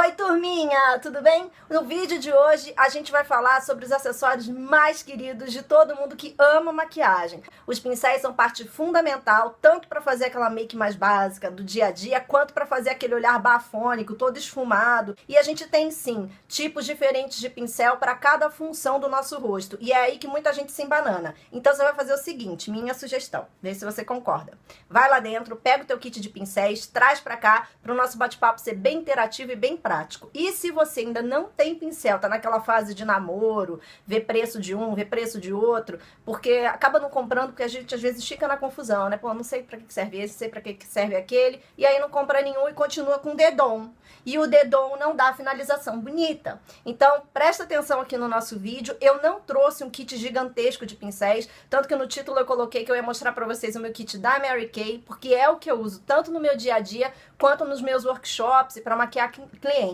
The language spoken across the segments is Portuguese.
Oi, turminha, tudo bem? No vídeo de hoje a gente vai falar sobre os acessórios mais queridos de todo mundo que ama maquiagem. Os pincéis são parte fundamental, tanto para fazer aquela make mais básica do dia a dia, quanto para fazer aquele olhar bafônico, todo esfumado. E a gente tem sim tipos diferentes de pincel para cada função do nosso rosto. E é aí que muita gente se embanana. Então você vai fazer o seguinte, minha sugestão, vê se você concorda. Vai lá dentro, pega o teu kit de pincéis, traz para cá, para o nosso bate-papo ser bem interativo e bem prático. E se você ainda não tem pincel, tá naquela fase de namoro, ver preço de um, ver preço de outro, porque acaba não comprando, porque a gente às vezes fica na confusão, né? Pô, não sei pra que serve esse, sei pra que serve aquele, e aí não compra nenhum e continua com o dedão. E o dedão não dá finalização bonita. Então, presta atenção aqui no nosso vídeo. Eu não trouxe um kit gigantesco de pincéis, tanto que no título eu coloquei que eu ia mostrar pra vocês o meu kit da Mary Kay, porque é o que eu uso tanto no meu dia a dia, quanto nos meus workshops e pra maquiar cliente.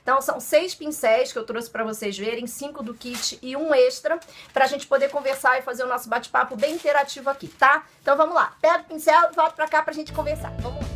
Então, são 6 pincéis que eu trouxe pra vocês verem, 5 do kit e um extra, pra gente poder conversar e fazer o nosso bate-papo bem interativo aqui, tá? Então, vamos lá. Pega o pincel e volta pra cá pra gente conversar. Vamos lá.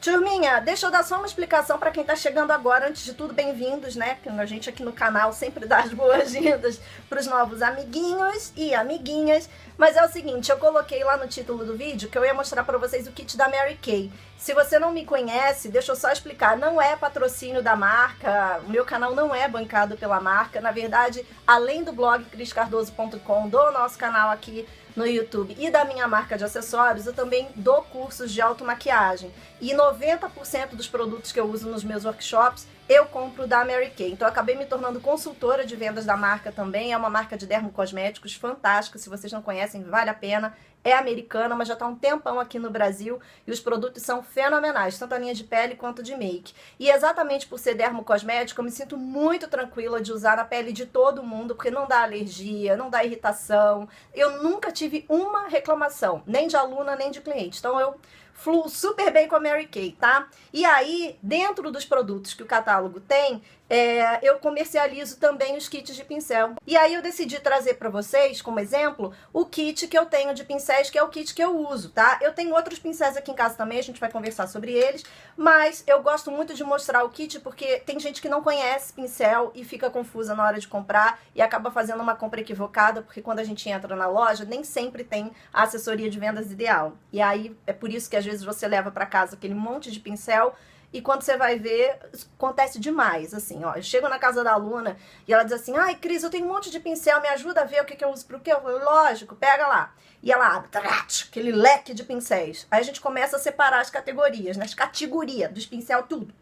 Turminha, deixa eu dar só uma explicação para quem tá chegando agora. Antes de tudo, bem-vindos, né? Porque a gente aqui no canal sempre dá as boas-vindas pros novos amiguinhos e amiguinhas. Mas é o seguinte, eu coloquei lá no título do vídeo que eu ia mostrar para vocês o kit da Mary Kay. Se você não me conhece, deixa eu só explicar, não é patrocínio da marca, o meu canal não é bancado pela marca. Na verdade, além do blog criscardoso.com, do nosso canal aqui no YouTube e da minha marca de acessórios, eu também dou cursos de automaquiagem. E 90% dos produtos que eu uso nos meus workshops, eu compro da Mary Kay. Então eu acabei me tornando consultora de vendas da marca também. É uma marca de dermocosméticos fantástica. Se vocês não conhecem, vale a pena. É americana, mas já está há um tempão aqui no Brasil e os produtos são fenomenais, tanto a linha de pele quanto de make. E exatamente por ser dermocosmético, eu me sinto muito tranquila de usar na pele de todo mundo, porque não dá alergia, não dá irritação. Eu nunca tive uma reclamação, nem de aluna, nem de cliente. Então eu fluo super bem com a Mary Kay, tá? E aí, dentro dos produtos que o catálogo tem, eu comercializo também os kits de pincel. E aí eu decidi trazer para vocês, como exemplo, o kit que eu tenho de pincéis, que é o kit que eu uso, tá? Eu tenho outros pincéis aqui em casa também, a gente vai conversar sobre eles, mas eu gosto muito de mostrar o kit porque tem gente que não conhece pincel e fica confusa na hora de comprar e acaba fazendo uma compra equivocada, porque quando a gente entra na loja, nem sempre tem a assessoria de vendas ideal. E aí é por isso que às vezes você leva para casa aquele monte de pincel e quando você vai ver, acontece demais, assim, ó. Eu chego na casa da aluna e ela diz assim, ai, Cris, eu tenho um monte de pincel, me ajuda a ver o que eu uso pro quê? Eu falo, lógico, pega lá. E ela abre, aquele leque de pincéis. Aí a gente começa a separar as categorias, né? As categorias dos pincel, tudo.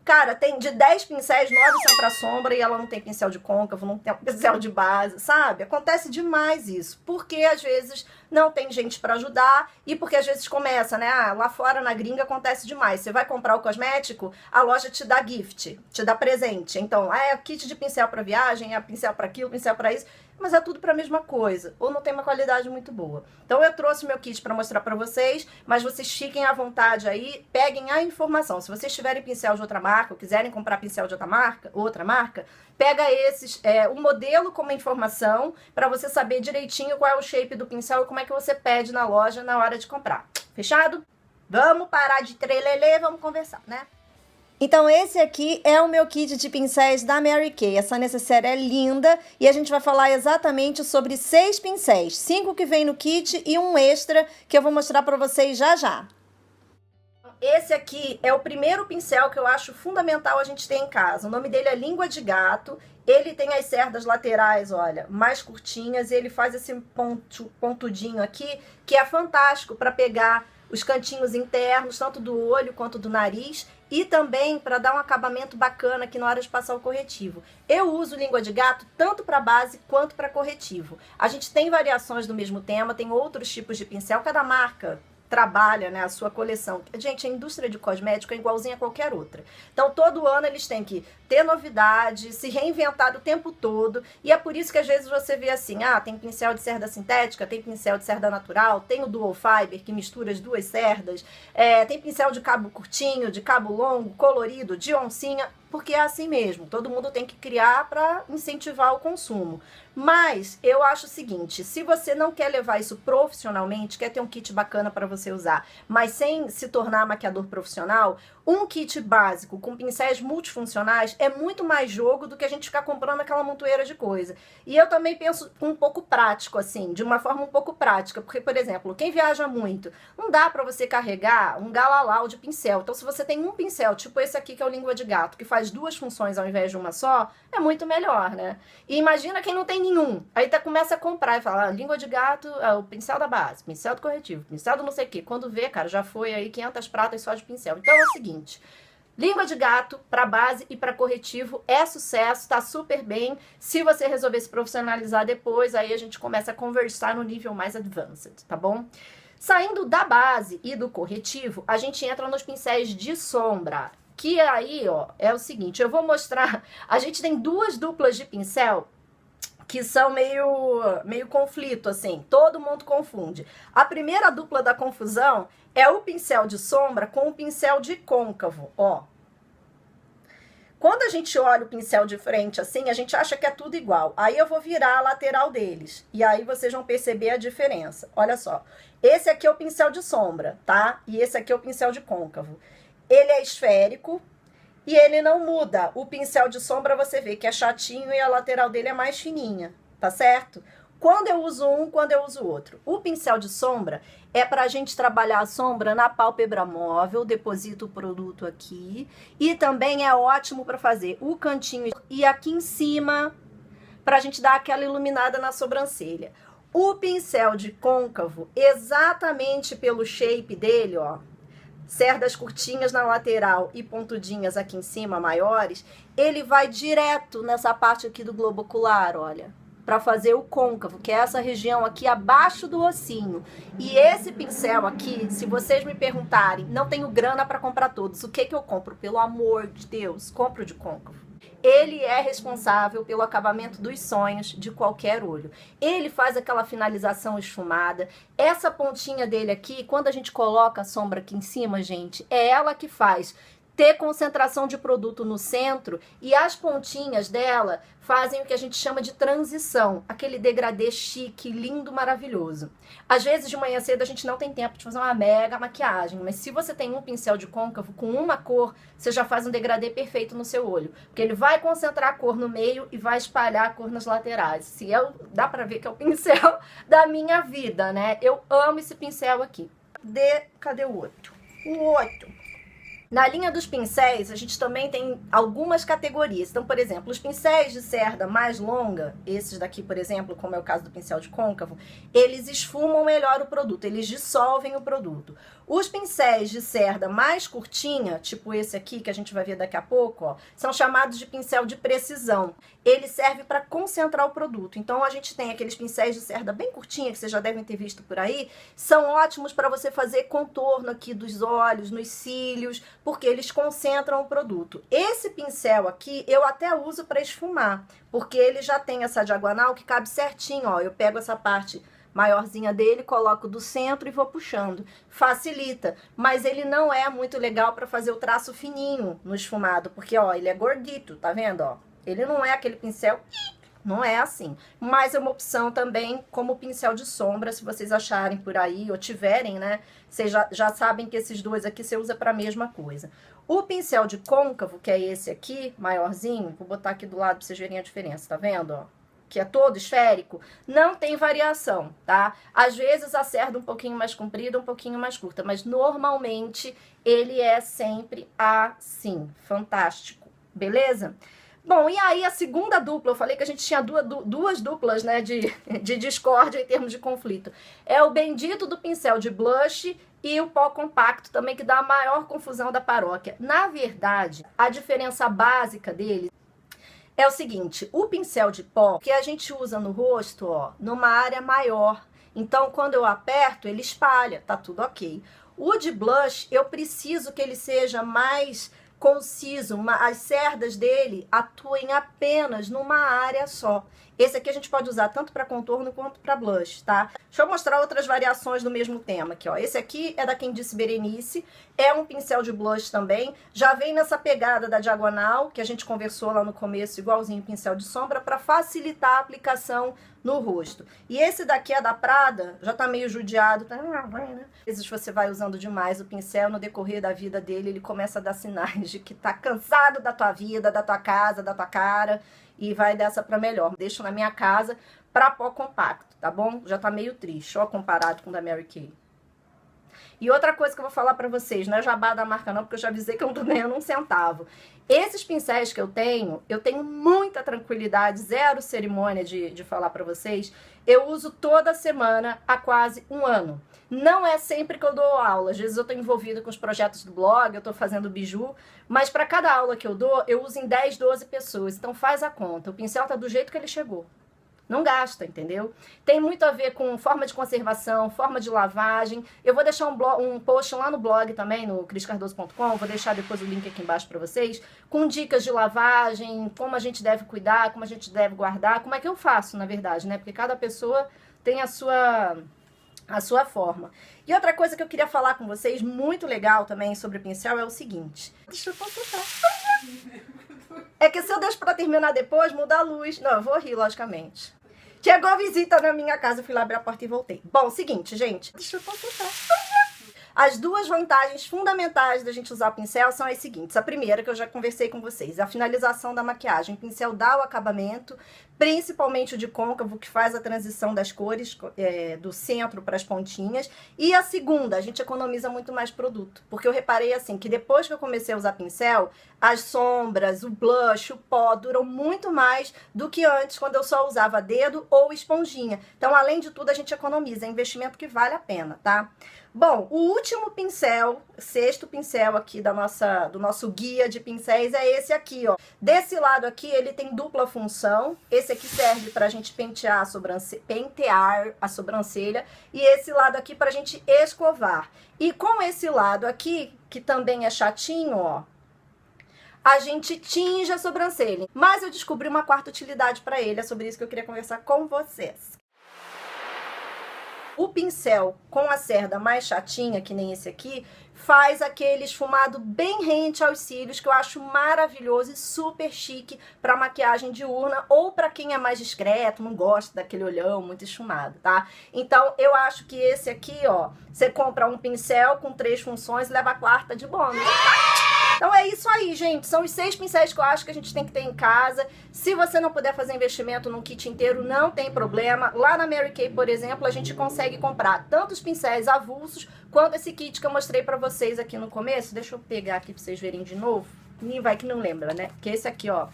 Cara, tem de 10 pincéis, 9 são pra sombra e ela não tem pincel de côncavo, não tem pincel de base, sabe? Acontece demais isso, porque às vezes não tem gente pra ajudar e porque às vezes começa, né? Ah, lá fora na gringa acontece demais. Você vai comprar o cosmético, a loja te dá gift, te dá presente. Então, é kit de pincel pra viagem, é pincel pra aquilo, pincel pra isso. Mas é tudo pra mesma coisa, ou não tem uma qualidade muito boa. Então eu trouxe meu kit pra mostrar pra vocês, mas vocês fiquem à vontade aí, peguem a informação. Se vocês tiverem pincel de outra marca, ou quiserem comprar pincel de outra marca, pega esses, o modelo como informação, pra você saber direitinho qual é o shape do pincel e como é que você pede na loja na hora de comprar. Fechado? Vamos parar de trelelê, vamos conversar, né? Então esse aqui é o meu kit de pincéis da Mary Kay. Essa necessaire é linda e a gente vai falar exatamente sobre 6 pincéis. 5 que vem no kit e um extra que eu vou mostrar para vocês já já. Esse aqui é o primeiro pincel que eu acho fundamental a gente ter em casa. O nome dele é Língua de Gato. Ele tem as cerdas laterais, olha, mais curtinhas. E ele faz esse pontudinho aqui, que é fantástico para pegar os cantinhos internos, tanto do olho quanto do nariz, e também para dar um acabamento bacana aqui na hora de passar o corretivo. Eu uso língua de gato tanto para base quanto para corretivo. A gente tem variações do mesmo tema, tem outros tipos de pincel, cada marca trabalha, né, a sua coleção. Gente, a indústria de cosmético é igualzinha a qualquer outra. Então, todo ano eles têm que ter novidade, se reinventar o tempo todo, e é por isso que às vezes você vê assim, tem pincel de cerda sintética, tem pincel de cerda natural, tem o dual fiber, que mistura as duas cerdas, tem pincel de cabo curtinho, de cabo longo, colorido, de oncinha, porque é assim mesmo. Todo mundo tem que criar para incentivar o consumo. Mas eu acho o seguinte, se você não quer levar isso profissionalmente, quer ter um kit bacana para você usar, mas sem se tornar maquiador profissional, um kit básico com pincéis multifuncionais é muito mais jogo do que a gente ficar comprando aquela montoeira de coisa. E eu também penso um pouco prático, assim, de uma forma um pouco prática, porque, por exemplo, quem viaja muito, não dá para você carregar um galalau de pincel. Então, se você tem um pincel, tipo esse aqui que é o língua de gato, que faz duas funções ao invés de uma só, é muito melhor, né? E imagina quem não tem nenhum. Aí começa a comprar e fala, língua de gato, o pincel da base, pincel do corretivo, pincel do não sei o quê. Quando vê, cara, já foi aí 500 pratas só de pincel. Então é o seguinte, língua de gato para base e para corretivo é sucesso, tá super bem. Se você resolver se profissionalizar depois, aí a gente começa a conversar no nível mais advanced, tá bom? Saindo da base e do corretivo, a gente entra nos pincéis de sombra. Que aí, ó, é o seguinte, eu vou mostrar, a gente tem duas duplas de pincel que são meio conflito, assim, todo mundo confunde. A primeira dupla da confusão é o pincel de sombra com o pincel de côncavo, ó. Quando a gente olha o pincel de frente assim, a gente acha que é tudo igual. Aí eu vou virar a lateral deles, e aí vocês vão perceber a diferença. Olha só, esse aqui é o pincel de sombra, tá? E esse aqui é o pincel de côncavo. Ele é esférico, e ele não muda. O pincel de sombra você vê que é chatinho e a lateral dele é mais fininha, tá certo? Quando eu uso um, quando eu uso outro. O pincel de sombra é pra gente trabalhar a sombra na pálpebra móvel, deposito o produto aqui. E também é ótimo para fazer o cantinho e aqui em cima, pra gente dar aquela iluminada na sobrancelha. O pincel de côncavo, exatamente pelo shape dele, ó, cerdas curtinhas na lateral e pontudinhas aqui em cima, maiores, ele vai direto nessa parte aqui do globo ocular, olha, para fazer o côncavo, que é essa região aqui abaixo do ossinho. E esse pincel aqui, se vocês me perguntarem, não tenho grana para comprar todos, o que que eu compro? Pelo amor de Deus, compro de côncavo. Ele é responsável pelo acabamento dos sonhos de qualquer olho. Ele faz aquela finalização esfumada. Essa pontinha dele aqui, quando a gente coloca a sombra aqui em cima, gente, é ela que faz ter concentração de produto no centro e as pontinhas dela fazem o que a gente chama de transição, aquele degradê chique, lindo, maravilhoso. Às vezes de manhã cedo a gente não tem tempo de fazer uma mega maquiagem, mas se você tem um pincel de côncavo com uma cor, você já faz um degradê perfeito no seu olho, porque ele vai concentrar a cor no meio e vai espalhar a cor nas laterais. Se dá pra ver que é o pincel da minha vida, né? Eu amo esse pincel aqui. Cadê o outro? O outro. Na linha dos pincéis, a gente também tem algumas categorias. Então, por exemplo, os pincéis de cerda mais longa, esses daqui, por exemplo, como é o caso do pincel de côncavo, eles esfumam melhor o produto, eles dissolvem o produto. Os pincéis de cerda mais curtinha, tipo esse aqui, que a gente vai ver daqui a pouco, ó, são chamados de pincel de precisão. Ele serve para concentrar o produto. Então, a gente tem aqueles pincéis de cerda bem curtinha, que vocês já devem ter visto por aí, são ótimos para você fazer contorno aqui dos olhos, nos cílios, porque eles concentram o produto. Esse pincel aqui, eu até uso para esfumar, porque ele já tem essa diagonal que cabe certinho, ó. Eu pego essa parte maiorzinha dele, coloco do centro e vou puxando. Facilita, mas ele não é muito legal para fazer o traço fininho no esfumado, porque, ó, ele é gordito, tá vendo, ó? Ele não é aquele pincel, não é assim. Mas é uma opção também como pincel de sombra, se vocês acharem por aí, ou tiverem, né? Vocês já sabem que esses dois aqui você usa para a mesma coisa. O pincel de côncavo, que é esse aqui, maiorzinho, vou botar aqui do lado para vocês verem a diferença, tá vendo, ó? Que é todo esférico, não tem variação, tá? Às vezes a cerda um pouquinho mais comprida, um pouquinho mais curta, mas normalmente ele é sempre assim, fantástico, beleza? Bom, e aí a segunda dupla, eu falei que a gente tinha duas duplas, né, de discórdia em termos de conflito. É o bendito do pincel de blush e o pó compacto também, que dá a maior confusão da paróquia. Na verdade, a diferença básica deles é o seguinte, o pincel de pó que a gente usa no rosto, ó, numa área maior. Então, quando eu aperto, ele espalha, tá tudo ok. O de blush, eu preciso que ele seja mais conciso, as cerdas dele atuem apenas numa área só. Esse aqui a gente pode usar tanto para contorno quanto para blush, tá? Deixa eu mostrar outras variações do mesmo tema aqui, ó. Esse aqui é da Quem Disse Berenice, é um pincel de blush também, já vem nessa pegada da diagonal, que a gente conversou lá no começo, igualzinho pincel de sombra, para facilitar a aplicação no rosto. E esse daqui é da Prada, já tá meio judiado, tá? Às vezes você vai usando demais o pincel, no decorrer da vida dele, ele começa a dar sinais de que tá cansado da tua vida, da tua casa, da tua cara, e vai dessa pra melhor. Deixo na minha casa pra pó compacto, tá bom? Já tá meio triste, ó, comparado com o da Mary Kay. E outra coisa que eu vou falar pra vocês, não é jabá da marca não, porque eu já avisei que eu não tô ganhando um centavo. Esses pincéis que eu tenho muita tranquilidade, zero cerimônia de falar pra vocês. Eu uso toda semana há quase um ano. Não é sempre que eu dou aula, às vezes eu tô envolvida com os projetos do blog, eu tô fazendo biju, mas pra cada aula que eu dou, eu uso em 10, 12 pessoas, então faz a conta. O pincel tá do jeito que ele chegou. Não gasta, entendeu? Tem muito a ver com forma de conservação, forma de lavagem. Eu vou deixar um post lá no blog também, no criscardoso.com, vou deixar depois o link aqui embaixo para vocês, com dicas de lavagem, como a gente deve cuidar, como a gente deve guardar, como é que eu faço, na verdade, né? Porque cada pessoa tem a sua forma. E outra coisa que eu queria falar com vocês, muito legal também sobre o pincel, é o seguinte. Deixa eu concentrar. É que se eu deixo pra terminar depois, muda a luz. Não, eu vou rir, logicamente. Chegou a visita na minha casa, eu fui lá abrir a porta e voltei. Bom, seguinte, gente. Deixa eu concentrar. As duas vantagens fundamentais da gente usar pincel são as seguintes. A primeira, que eu já conversei com vocês, a finalização da maquiagem. O pincel dá o acabamento, principalmente o de côncavo, que faz a transição das cores do centro para as pontinhas. E a segunda, a gente economiza muito mais produto. Porque eu reparei assim, que depois que eu comecei a usar pincel, as sombras, o blush, o pó duram muito mais do que antes, quando eu só usava dedo ou esponjinha. Então, além de tudo, a gente economiza. É investimento que vale a pena, tá? Bom, o último pincel, sexto pincel aqui do nosso guia de pincéis é esse aqui, ó. Desse lado aqui, ele tem dupla função. Esse aqui serve pra gente pentear a sobrancelha. E esse lado aqui pra gente escovar. E com esse lado aqui, que também é chatinho, ó, a gente tinge a sobrancelha. Mas eu descobri uma quarta utilidade pra ele. É sobre isso que eu queria conversar com vocês. O pincel com a cerda mais chatinha, que nem esse aqui, faz aquele esfumado bem rente aos cílios, que eu acho maravilhoso e super chique para maquiagem diurna ou para quem é mais discreto, não gosta daquele olhão muito esfumado, tá? Então, eu acho que esse aqui, ó, você compra um pincel com 3 funções e leva a quarta de bônus. Então é isso aí, gente. São os 6 pincéis que eu acho que a gente tem que ter em casa. Se você não puder fazer investimento num kit inteiro, não tem problema. Lá na Mary Kay, por exemplo, a gente consegue comprar tanto os pincéis avulsos, quanto esse kit que eu mostrei pra vocês aqui no começo. Deixa eu pegar aqui pra vocês verem de novo. Nem vai que não lembra, né? Porque esse aqui, ó,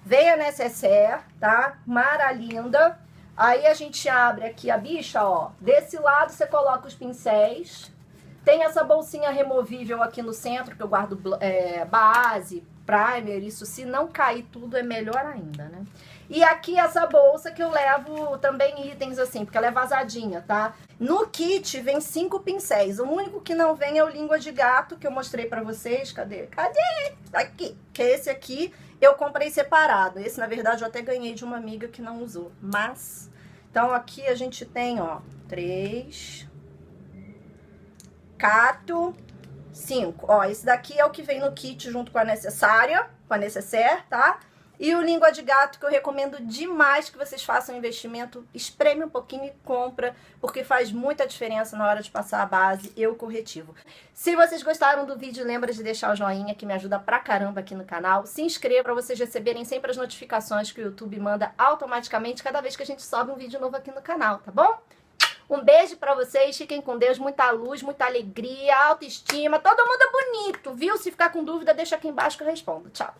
veio a necessaire, tá? Mara linda. Aí a gente abre aqui a bicha, ó. Desse lado você coloca os pincéis. Tem essa bolsinha removível aqui no centro, que eu guardo base, primer, isso se não cair tudo é melhor ainda, né? E aqui essa bolsa que eu levo também itens assim, porque ela é vazadinha, tá? No kit vem 5 pincéis, o único que não vem é o língua de gato, que eu mostrei pra vocês, cadê? Cadê? Aqui, que é esse aqui, eu comprei separado. Esse, na verdade, eu até ganhei de uma amiga que não usou, mas... Então aqui a gente tem, ó, 3... 4, 5. Ó, esse daqui é o que vem no kit junto com a necessaire, tá? E o língua de gato, que eu recomendo demais que vocês façam um investimento, espreme um pouquinho e compra, porque faz muita diferença na hora de passar a base e o corretivo. Se vocês gostaram do vídeo, lembra de deixar o joinha, que me ajuda pra caramba aqui no canal. Se inscreva para vocês receberem sempre as notificações que o YouTube manda automaticamente cada vez que a gente sobe um vídeo novo aqui no canal, tá bom? Um beijo pra vocês, fiquem com Deus, muita luz, muita alegria, autoestima, todo mundo bonito, viu? Se ficar com dúvida, deixa aqui embaixo que eu respondo. Tchau!